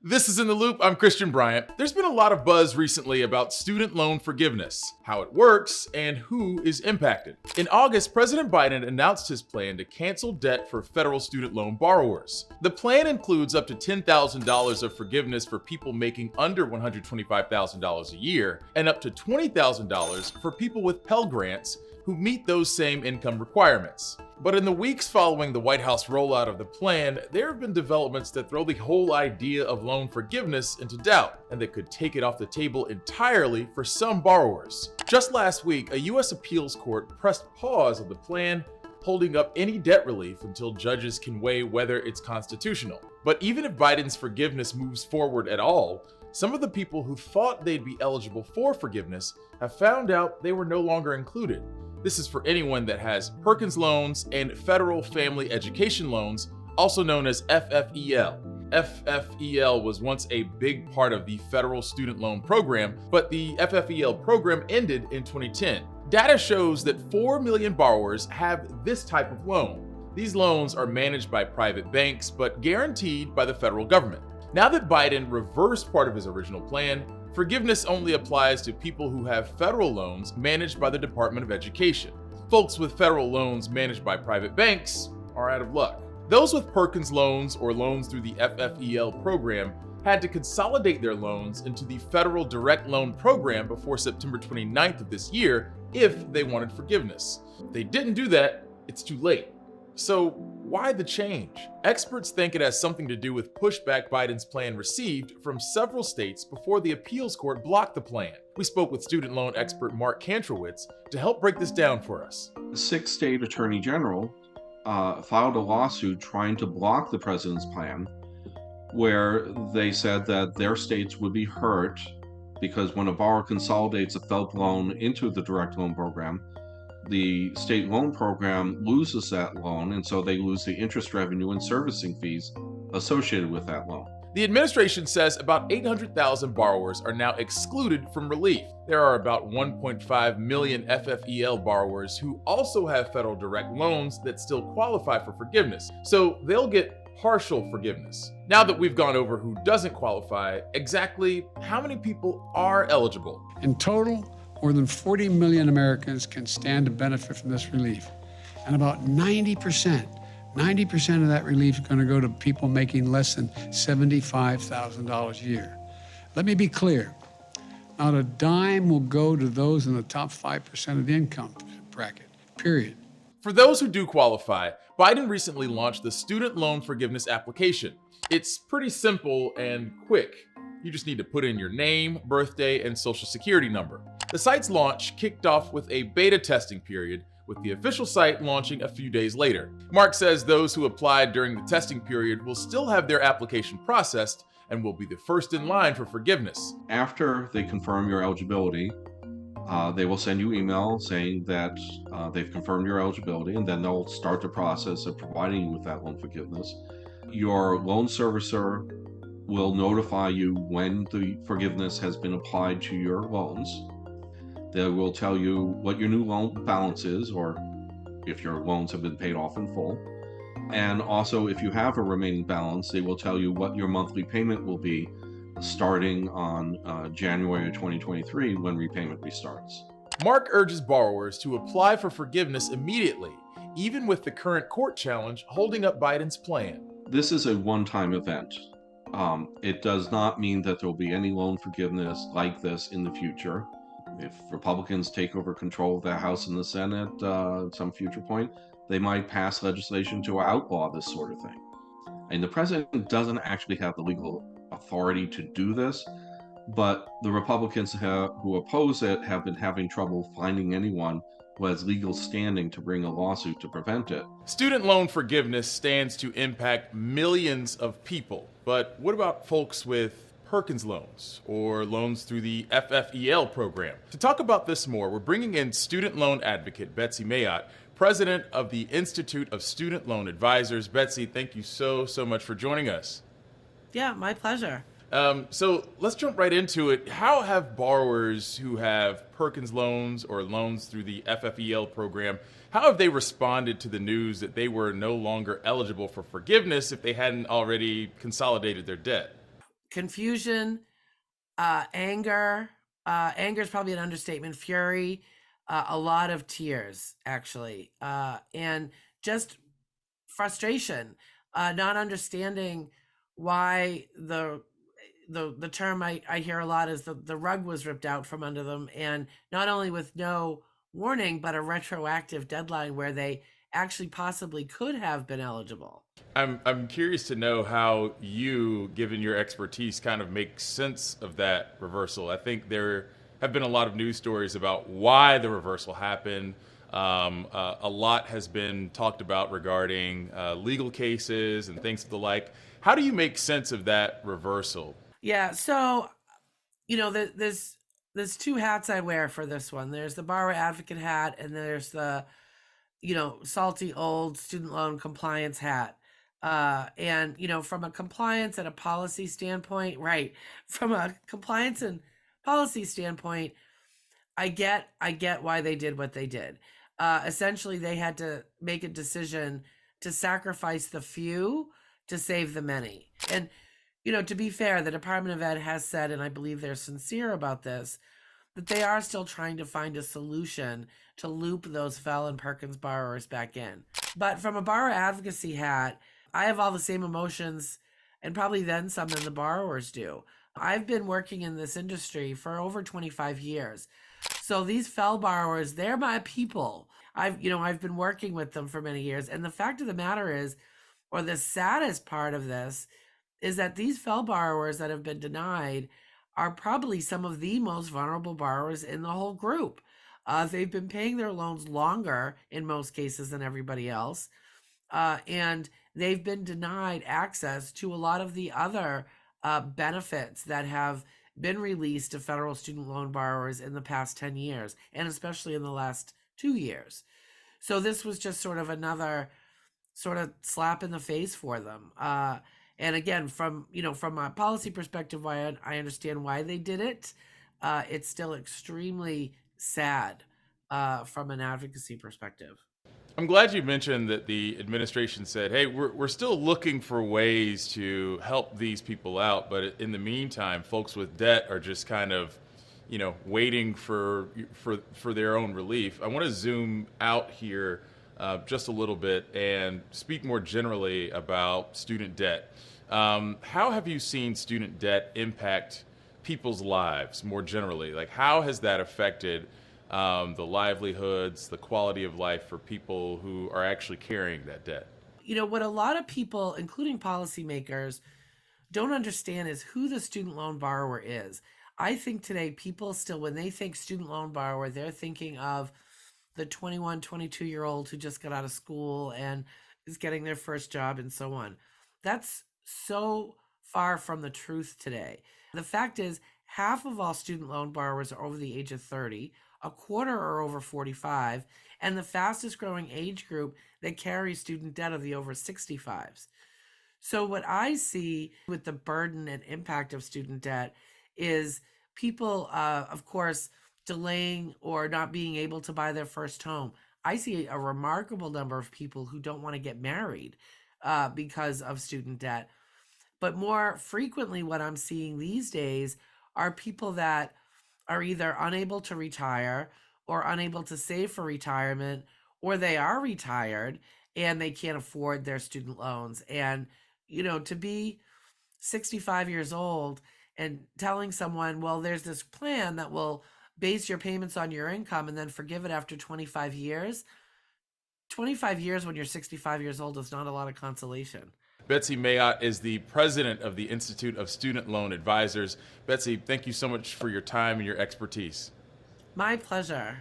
This is In the Loop. I'm Christian Bryant. There's been a lot of buzz recently about student loan forgiveness, how it works, and who is impacted. In August, President Biden announced his plan to cancel debt for federal student loan borrowers. The plan includes up to $10,000 of forgiveness for people making under $125,000 a year, and up to $20,000 for people with Pell Grants who meet those same income requirements. But in the weeks following the White House rollout of the plan, there have been developments that throw the whole idea of loan forgiveness into doubt, and that could take it off the table entirely for some borrowers. Just last week, a U.S. appeals court pressed pause on the plan, holding up any debt relief until judges can weigh whether it's constitutional. But even if Biden's forgiveness moves forward at all, some of the people who thought they'd be eligible for forgiveness have found out they were no longer included. This is for anyone that has Perkins loans and federal family education loans, also known as FFEL. FFEL was once a big part of the federal student loan program, but the FFEL program ended in 2010. Data shows that 4 million borrowers have this type of loan. These loans are managed by private banks, but guaranteed by the federal government. Now that Biden reversed part of his original plan, forgiveness only applies to people who have federal loans managed by the Department of Education. Folks with federal loans managed by private banks are out of luck. Those with Perkins loans or loans through the FFEL program had to consolidate their loans into the federal direct loan program before September 29th of this year if they wanted forgiveness. If they didn't do that, it's too late. So why the change? Experts think it has something to do with pushback Biden's plan received from several states before the appeals court blocked the plan. We spoke with student loan expert Mark Kantrowitz to help break this down for us. The 6 state attorney general filed a lawsuit trying to block the president's plan, where they said that their states would be hurt because when a borrower consolidates a FFEL loan into the direct loan program, the state loan program loses that loan, and so they lose the interest revenue and servicing fees associated with that loan. The administration says about 800,000 borrowers are now excluded from relief. There are about 1.5 million FFEL borrowers who also have federal direct loans that still qualify for forgiveness, so they'll get partial forgiveness. Now that we've gone over who doesn't qualify, exactly how many people are eligible? In total, more than 40 million Americans can stand to benefit from this relief. And about 90% of that relief is going to go to people making less than $75,000 a year. Let me be clear. Not a dime will go to those in the top 5% of the income bracket, period. For those who do qualify, Biden recently launched the student loan forgiveness application. It's pretty simple and quick. You just need to put in your name, birthday, and social security number. The site's launch kicked off with a beta testing period, with the official site launching a few days later. Mark says those who applied during the testing period will still have their application processed and will be the first in line for forgiveness. After they confirm your eligibility, they will send you email saying that they've confirmed your eligibility, and then they'll start the process of providing you with that loan forgiveness. Your loan servicer will notify you when the forgiveness has been applied to your loans. They will tell you what your new loan balance is, or if your loans have been paid off in full. And also, if you have a remaining balance, they will tell you what your monthly payment will be starting on January of 2023 when repayment restarts. Mark urges borrowers to apply for forgiveness immediately, even with the current court challenge holding up Biden's plan. This is a one-time event. It does not mean that there will be any loan forgiveness like this in the future. If Republicans take over control of the House and the Senate at some future point, they might pass legislation to outlaw this sort of thing. And the president doesn't actually have the legal authority to do this, but the Republicans who oppose it have been having trouble finding anyone who has legal standing to bring a lawsuit to prevent it. Student loan forgiveness stands to impact millions of people, but what about folks with Perkins loans or loans through the FFEL program? To talk about this more, we're bringing in student loan advocate Betsy Mayotte, president of the Institute of Student Loan Advisors. Betsy, thank you so much for joining us. Yeah, my pleasure. So let's jump right into it. How have borrowers who have Perkins loans or loans through the FFEL program, how have they responded to the news that they were no longer eligible for forgiveness if they hadn't already consolidated their debt? confusion, anger. Anger is probably an understatement. Fury, a lot of tears, actually, and just frustration, not understanding why the term I hear a lot is the rug was ripped out from under them, and not only with no warning, but a retroactive deadline where they actually possibly could have been eligible. I'm curious to know how you, given your expertise, kind of make sense of that reversal. I think there have been a lot of news stories about why the reversal happened. A lot has been talked about regarding legal cases and things of the like. How do you make sense of that reversal? Yeah, so there's two hats I wear for this one. There's the borrower advocate hat, and there's the salty old student loan compliance hat. And from a compliance and a policy standpoint, right? From a compliance and policy standpoint, I get why they did what they did. Essentially, they had to make a decision to sacrifice the few to save the many. And to be fair, the Department of Ed has said, and I believe they're sincere about this, that they are still trying to find a solution to loop those Fell and Perkins borrowers back in. But from a borrower advocacy hat, I have all the same emotions, and probably then some, than the borrowers do. I've been working in this industry for over 25 years. So these Fell borrowers, they're my people. I've been working with them for many years. And the fact of the matter is, or the saddest part of this, is that these Fell borrowers that have been denied are probably some of the most vulnerable borrowers in the whole group. They've been paying their loans longer in most cases than everybody else. And they've been denied access to a lot of the other benefits that have been released to federal student loan borrowers in the past 10 years, and especially in the last 2 years. So this was just sort of another sort of slap in the face for them. And again, from a policy perspective, why I understand why they did it. It's still extremely sad from an advocacy perspective. I'm glad you mentioned that the administration said, hey, we're still looking for ways to help these people out, but in the meantime, folks with debt are just kind of, waiting for their own relief. I want to zoom out here just a little bit and speak more generally about student debt. How have you seen student debt impact people's lives more generally? Like, how has that affected the livelihoods, the quality of life for people who are actually carrying that debt? What a lot of people, including policymakers, don't understand is who the student loan borrower is. I think today people still, when they think student loan borrower, they're thinking of the 21, 22-year-old who just got out of school and is getting their first job and so on. That's so far from the truth today. The fact is, half of all student loan borrowers are over the age of 30, a quarter are over 45, and the fastest growing age group that carries student debt are the over 65s. So what I see with the burden and impact of student debt is people, of course, delaying or not being able to buy their first home. I see a remarkable number of people who don't want to get married because of student debt. But more frequently, what I'm seeing these days are people that are either unable to retire or unable to save for retirement, or they are retired and they can't afford their student loans. And, to be 65 years old and telling someone, well, there's this plan that will base your payments on your income and then forgive it after 25 years. 25 years when you're 65 years old is not a lot of consolation. Betsy Mayotte is the president of the Institute of Student Loan Advisors. Betsy, thank you so much for your time and your expertise. My pleasure.